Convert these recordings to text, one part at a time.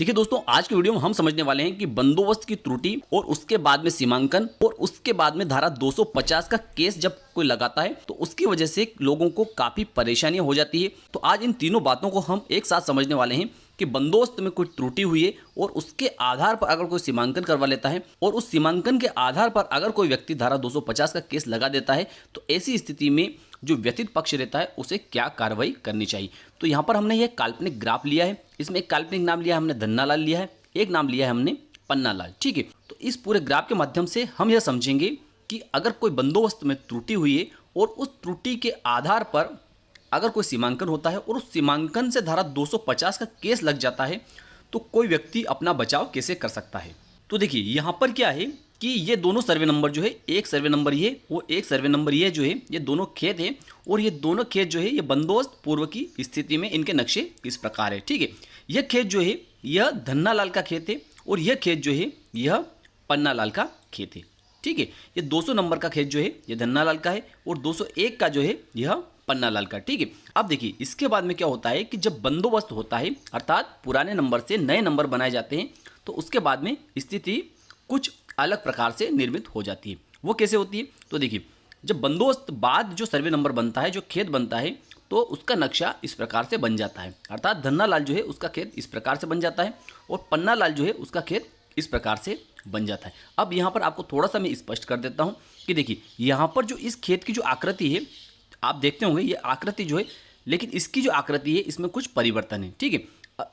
देखिए दोस्तों, आज की वीडियो में हम समझने वाले हैं कि बंदोबस्त की त्रुटि और उसके बाद में सीमांकन और उसके बाद में धारा 250 का केस जब कोई लगाता है तो उसकी वजह से लोगों को काफी परेशानियां हो जाती है। तो आज इन तीनों बातों को हम एक साथ समझने वाले हैं कि बंदोबस्त में कोई त्रुटि हुई है और उसके आधार पर अगर कोई सीमांकन करवा लेता है और उस सीमांकन के आधार पर अगर कोई व्यक्ति धारा 250 का केस लगा देता है तो ऐसी स्थिति में जो व्यतीत पक्ष रहता है उसे क्या कार्रवाई करनी चाहिए। तो यहाँ पर हमने ये काल्पनिक ग्राफ लिया है, इसमें एक काल्पनिक नाम लिया है हमने धन्नालाल लिया है, एक नाम लिया है हमने पन्नालाल। ठीक है, तो इस पूरे ग्राफ के माध्यम से हम यह समझेंगे कि अगर कोई बंदोबस्त में त्रुटि हुई है और उस त्रुटि के आधार पर अगर कोई सीमांकन होता है और उस सीमांकन से धारा 250 का केस लग जाता है तो कोई व्यक्ति अपना बचाव कैसे कर सकता है। तो देखिए यहाँ पर क्या है कि ये दोनों सर्वे नंबर जो है, एक सर्वे नंबर ये और एक सर्वे नंबर ये जो है, ये दोनों खेत है और ये दोनों खेत जो है ये बंदोबस्त पूर्व की स्थिति में इनके नक्शे इस प्रकार है। ठीक है, यह खेत जो है यह धन्नालाल का खेत है और यह खेत जो है यह पन्नालाल का खेत है। ठीक है, ये 200 नंबर का खेत जो है ये धन्नालाल का है और 201 का जो है यह पन्नालाल का। ठीक है, अब देखिए इसके बाद में क्या होता है कि जब बंदोबस्त होता है अर्थात पुराने नंबर से नए नंबर बनाए जाते हैं तो उसके बाद में स्थिति कुछ अलग प्रकार से निर्मित हो जाती है। वो कैसे होती है तो देखिए, जब बंदोबस्त बाद जो सर्वे नंबर बनता है, जो खेत बनता है, तो उसका नक्शा इस प्रकार से बन जाता है अर्थात धन्नालाल जो है उसका खेत इस प्रकार से बन जाता है और पन्नालाल जो है उसका खेत इस प्रकार से बन जाता है। अब यहाँ पर आपको थोड़ा सा मैं स्पष्ट कर देता हूँ कि देखिए यहाँ पर जो इस खेत की जो आकृति है आप देखते होंगे, ये आकृति जो है, लेकिन इसकी जो आकृति है इसमें कुछ परिवर्तन है। ठीक है,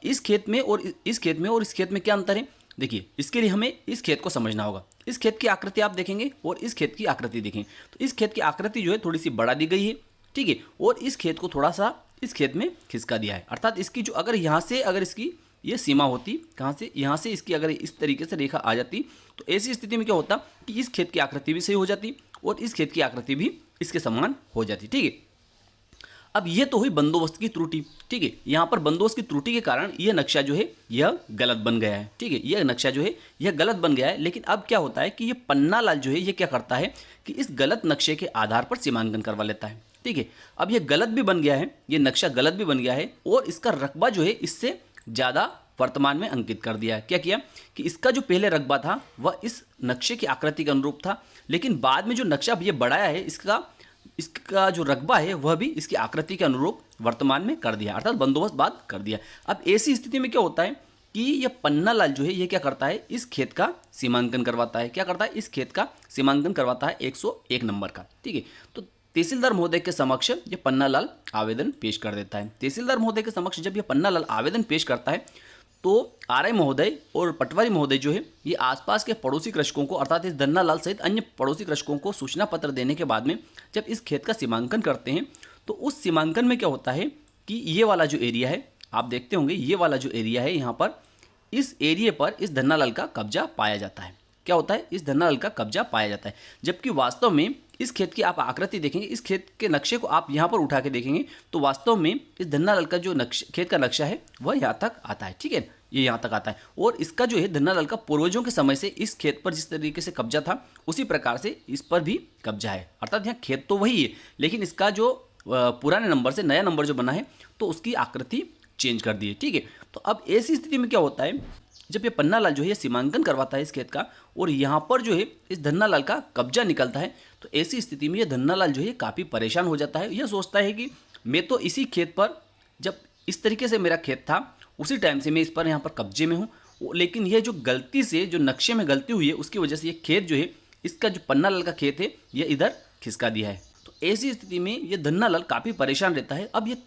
इस खेत में और इस खेत में और इस खेत में क्या अंतर है देखिए, इसके लिए हमें इस खेत को समझना होगा। इस खेत की आकृति आप देखेंगे और इस खेत की आकृति देखेंगे तो इस खेत की आकृति जो है थोड़ी सी बढ़ा दी गई है। ठीक है, और इस खेत को थोड़ा सा इस खेत में खिसका दिया है अर्थात इसकी जो अगर यहाँ से अगर इसकी ये सीमा होती, कहाँ से, यहाँ से इसकी अगर इस तरीके से रेखा आ जाती तो ऐसी स्थिति में क्या होता कि इस खेत की आकृति भी सही हो जाती और इस खेत की आकृति भी इसके समान हो जाती। ठीक है, अब ये तो हुई बंदोबस्त की त्रुटि। ठीक है, यहाँ पर बंदोबस्त की त्रुटि के कारण यह नक्शा जो है यह गलत बन गया है। ठीक है, यह नक्शा जो है यह गलत बन गया है, लेकिन अब क्या होता है कि ये पन्नालाल जो है ये क्या करता है कि इस गलत नक्शे के आधार पर सीमांकन करवा लेता है। ठीक है, अब यह गलत भी बन गया है, ये नक्शा गलत भी बन गया है और इसका रकबा जो है इससे ज़्यादा वर्तमान में अंकित कर दिया है। क्या किया कि इसका जो पहले रकबा था वह इस नक्शे की आकृति के अनुरूप था, लेकिन बाद में जो नक्शा ये बढ़ाया है इसका जो रकबा है वह भी इसकी आकृति के अनुरूप वर्तमान में कर दिया अर्थात बंदोबस्त बाद कर दिया। अब ऐसी स्थिति में क्या होता है कि यह पन्नालाल जो है ये क्या करता है, इस खेत का सीमांकन करवाता है। क्या करता है, इस खेत का सीमांकन करवाता है 101 नंबर का। ठीक है, तो तहसीलदार महोदय के समक्ष ये पन्नालाल आवेदन पेश कर देता है। तहसीलदार महोदय के समक्ष जब ये पन्नालाल आवेदन पेश करता है तो आरआई महोदय और पटवारी महोदय जो है ये आसपास के पड़ोसी कृषकों को अर्थात इस धन्नालाल सहित अन्य पड़ोसी कृषकों को सूचना पत्र देने के बाद में जब इस खेत का सीमांकन करते हैं तो उस सीमांकन में क्या होता है कि ये वाला जो एरिया है आप देखते होंगे, ये वाला जो एरिया है यहाँ पर इस एरिया पर इस धन्नालाल का कब्जा पाया जाता है। क्या होता है, इस धन्नालाल का कब्जा पाया जाता है, जबकि वास्तव में इस खेत की आप आकृति देखेंगे, इस खेत के नक्शे को आप यहाँ पर उठा के देखेंगे तो वास्तव में इस धन्नालाल का जो खेत का नक्शा है वह यहाँ तक आता है। ठीक है, ये यहाँ तक आता है और इसका जो है धन्नालाल का पूर्वजों के समय से इस खेत पर जिस तरीके से कब्जा था उसी प्रकार से इस पर भी कब्जा है अर्थात यहाँ खेत तो वही है लेकिन इसका जो पुराने नंबर से नया नंबर जो बना है तो उसकी आकृति चेंज कर दी है। ठीक है, तो अब ऐसी स्थिति में क्या होता है जब ये पन्नालाल जो है सीमांकन करवाता है इस खेत का और यहाँ पर जो है इस धन्नालाल का कब्जा निकलता है तो ऐसी स्थिति में ये धन्नालाल जो है काफ़ी परेशान हो जाता है। यह सोचता है कि मैं तो इसी खेत पर, जब इस तरीके से मेरा खेत था उसी टाइम से मैं इस पर यहाँ पर कब्जे में हूँ, लेकिन यह जो गलती से जो नक्शे में गलती हुई है उसकी वजह से ये खेत जो है इसका जो पन्नालाल का खेत है यह इधर खिसका दिया है। तो ऐसी स्थिति में ये धन्नालाल काफ़ी परेशान रहता है। अब ये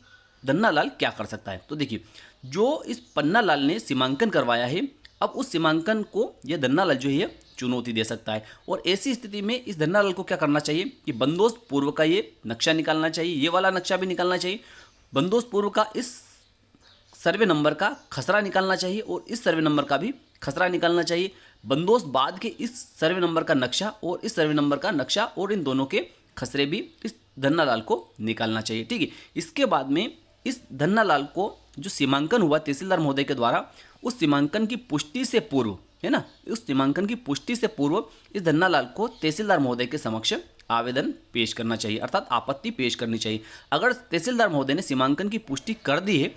धन्नालाल क्या कर सकता है तो देखिए, जो इस पन्नालाल ने सीमांकन करवाया है अब उस सीमांकन को यह धन्नालाल जो है चुनौती दे सकता है और ऐसी स्थिति में इस धन्नालाल को क्या करना चाहिए कि बंदोबस्त पूर्व का ये नक्शा निकालना चाहिए, ये वाला नक्शा भी निकालना चाहिए, बंदोबस्त पूर्व का इस सर्वे नंबर का खसरा निकालना चाहिए और इस सर्वे नंबर का भी खसरा निकालना चाहिए, बंदोबस्त बाद के इस सर्वे नंबर का नक्शा और इस सर्वे नंबर का नक्शा और इन दोनों के खसरे भी इस धन्नालाल को निकालना चाहिए। ठीक है, इसके बाद में इस धन्नालाल को जो सीमांकन हुआ तहसीलदार महोदय के द्वारा उस सीमांकन की पुष्टि से पूर्व, है ना, उस सीमांकन की पुष्टि से पूर्व इस धन्नालाल को तहसीलदार महोदय के समक्ष आवेदन पेश करना चाहिए अर्थात आपत्ति पेश करनी चाहिए। अगर तहसीलदार महोदय ने सीमांकन की पुष्टि कर दी है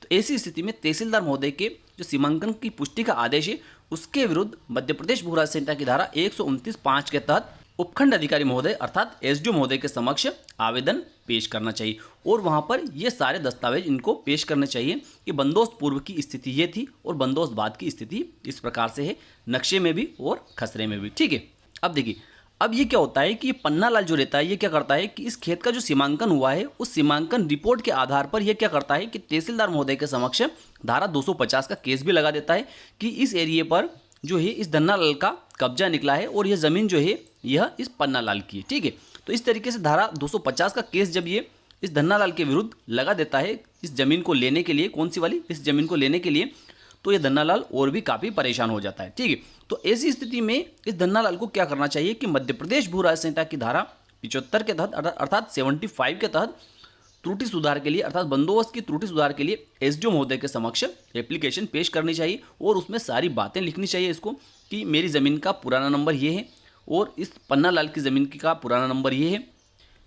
तो ऐसी स्थिति में तहसीलदार महोदय के जो सीमांकन की पुष्टि का आदेश है उसके विरुद्ध मध्य प्रदेश भू राज्य संहिता की धारा 129(5) के तहत उपखंड अधिकारी महोदय अर्थात एसडीओ महोदय के समक्ष आवेदन पेश करना चाहिए और वहां पर ये सारे दस्तावेज इनको पेश करने चाहिए कि बंदोबस्त पूर्व की स्थिति ये थी और बंदोबस्त बाद की स्थिति इस प्रकार से है, नक्शे में भी और खसरे में भी। ठीक है, अब देखिए, अब ये क्या होता है कि पन्नालाल जो रहता है ये क्या करता है कि इस खेत का जो सीमांकन हुआ है उस सीमांकन रिपोर्ट के आधार पर यह क्या करता है कि तहसीलदार महोदय के समक्ष धारा 250 का केस भी लगा देता है कि इस एरिए पर जो है इस धन्नालाल का कब्जा निकला है और यह ज़मीन जो है यह इस पन्नालाल की है। ठीक है, तो इस तरीके से धारा 250 का केस जब ये इस धन्नालाल के विरुद्ध लगा देता है इस जमीन को लेने के लिए, कौन सी वाली, इस जमीन को लेने के लिए, तो ये धन्नालाल और भी काफ़ी परेशान हो जाता है। ठीक है, तो ऐसी स्थिति में इस धन्नालाल को क्या करना चाहिए कि मध्य प्रदेश भू राज्य संहिता की धारा 75 के तहत अर्थात 75 के तहत त्रुटि सुधार के लिए अर्थात बंदोबस्त की त्रुटि सुधार के लिए एसडीओ महोदय के समक्ष एप्लीकेशन पेश करनी चाहिए और उसमें सारी बातें लिखनी चाहिए इसको कि मेरी ज़मीन का पुराना नंबर ये है और इस पन्नालाल की ज़मीन का पुराना नंबर ये है,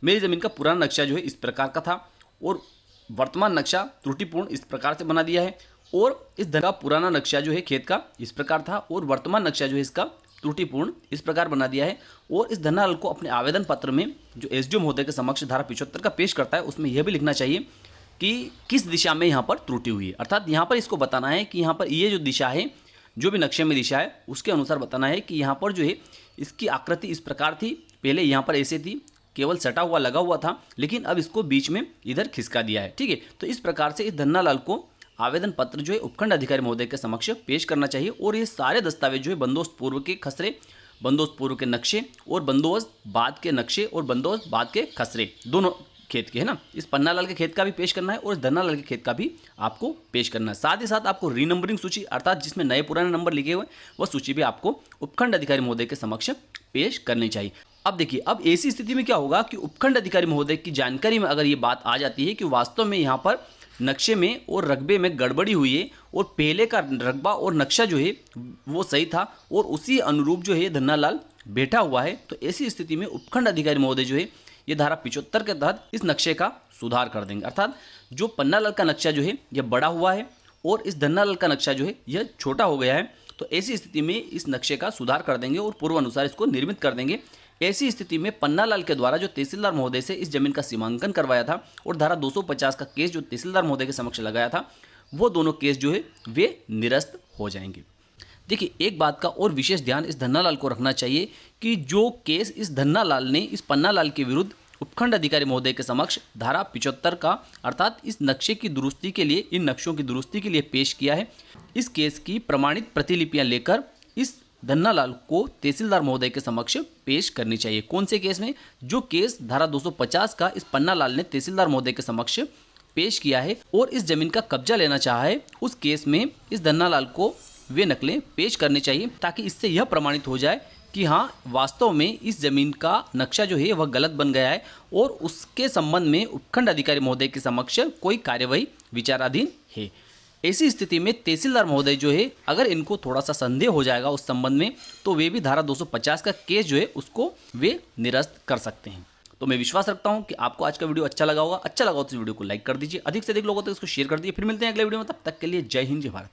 मेरी ज़मीन का पुराना नक्शा जो है इस प्रकार का था और वर्तमान नक्शा त्रुटिपूर्ण इस प्रकार से बना दिया है और इस धन का पुराना नक्शा जो है खेत का इस प्रकार था और वर्तमान नक्शा जो है इसका त्रुटिपूर्ण इस प्रकार बना दिया है और इस धन्नालाल को अपने आवेदन पत्र में जो एसडीओ महोदय के समक्ष धारा 75 का पेश करता है उसमें यह भी लिखना चाहिए कि किस दिशा में यहाँ पर त्रुटि हुई है, अर्थात यहाँ पर इसको बताना है कि यहाँ पर ये जो दिशा है, जो भी नक्शे में दिशा है उसके अनुसार बताना है कि यहाँ पर जो है इसकी आकृति इस प्रकार थी, पहले यहाँ पर ऐसे थी, केवल सटा हुआ लगा हुआ था, लेकिन अब इसको बीच में इधर खिसका दिया है। ठीक है, तो इस प्रकार से इस धन्नालाल को आवेदन पत्र जो है उपखंड अधिकारी महोदय के समक्ष पेश करना चाहिए और ये सारे दस्तावेज जो है बंदोबस्त पूर्व के खसरे, बंदोबस्त पूर्व के नक्शे और बंदोबस्त बाद के नक्शे और बंदोबस्त बाद के खसरे दोनों खेत के है ना, इस पन्नालाल के खेत का भी पेश करना है और इस धन्नालाल के खेत का भी आपको पेश करना है। साथ ही साथ आपको रीनंबरिंग सूची अर्थात जिसमें नए पुराने नंबर लिखे हुए वह सूची भी आपको उपखंड अधिकारी महोदय के समक्ष पेश करनी चाहिए। अब देखिए, अब ऐसी स्थिति में क्या होगा कि उपखंड अधिकारी महोदय की जानकारी में अगर ये बात आ जाती है कि वास्तव में यहाँ पर नक्शे में और रकबे में गड़बड़ी हुई है और पहले का रकबा और नक्शा जो है वो सही था और उसी अनुरूप जो है धन्नालाल बैठा हुआ है, तो ऐसी स्थिति में उपखंड अधिकारी महोदय जो है ये धारा 75 के तहत इस नक्शे का सुधार कर देंगे, अर्थात जो पन्नालाल का नक्शा जो है यह बड़ा हुआ है और इस धन्नालाल का नक्शा जो है यह छोटा हो गया है, तो ऐसी स्थिति में इस नक्शे का सुधार कर देंगे और पूर्वानुसार इसको निर्मित कर देंगे। ऐसी स्थिति में पन्नालाल के द्वारा जो तहसीलदार महोदय से इस जमीन का सीमांकन करवाया था और धारा 250 का केस जो तहसीलदार महोदय के समक्ष लगाया था वो दोनों केस जो है वे निरस्त हो जाएंगे। देखिए, एक बात का और विशेष ध्यान इस धन्नालाल को रखना चाहिए कि जो केस इस धन्नालाल ने इस पन्नालाल के विरुद्ध उपखंड अधिकारी महोदय के समक्ष धारा 75 का अर्थात इस नक्शे की दुरुस्ती के लिए, इन नक्शों की दुरुस्ती के लिए पेश किया है, इस केस की प्रमाणित प्रतिलिपियां लेकर इस धन्नालाल को तहसीलदार महोदय के समक्ष पेश करनी चाहिए। कौन से केस में? जो केस धारा 250 का इस पन्नालाल ने तहसीलदार महोदय के समक्ष पेश किया है और इस जमीन का कब्जा लेना चाहा है, उस केस में इस धन्नालाल को वे नकलें पेश करनी चाहिए ताकि इससे यह प्रमाणित हो जाए कि हाँ, वास्तव में इस जमीन का नक्शा जो है वह गलत बन गया है और उसके संबंध में उपखंड अधिकारी महोदय के समक्ष कोई कार्यवाही विचाराधीन है। ऐसी स्थिति में तहसीलदार महोदय जो है अगर इनको थोड़ा सा संदेह हो जाएगा उस संबंध में, तो वे भी धारा 250 का केस जो है उसको वे निरस्त कर सकते हैं। तो मैं विश्वास रखता हूं कि आपको आज का वीडियो अच्छा लगा होगा। अच्छा लगा तो इस वीडियो को लाइक कर दीजिए, अधिक से अधिक लोगों तक इसको शेयर कर दीजिए। फिर मिलते हैं अगले वीडियो में, तब तक के लिए जय हिंद, जय भारत।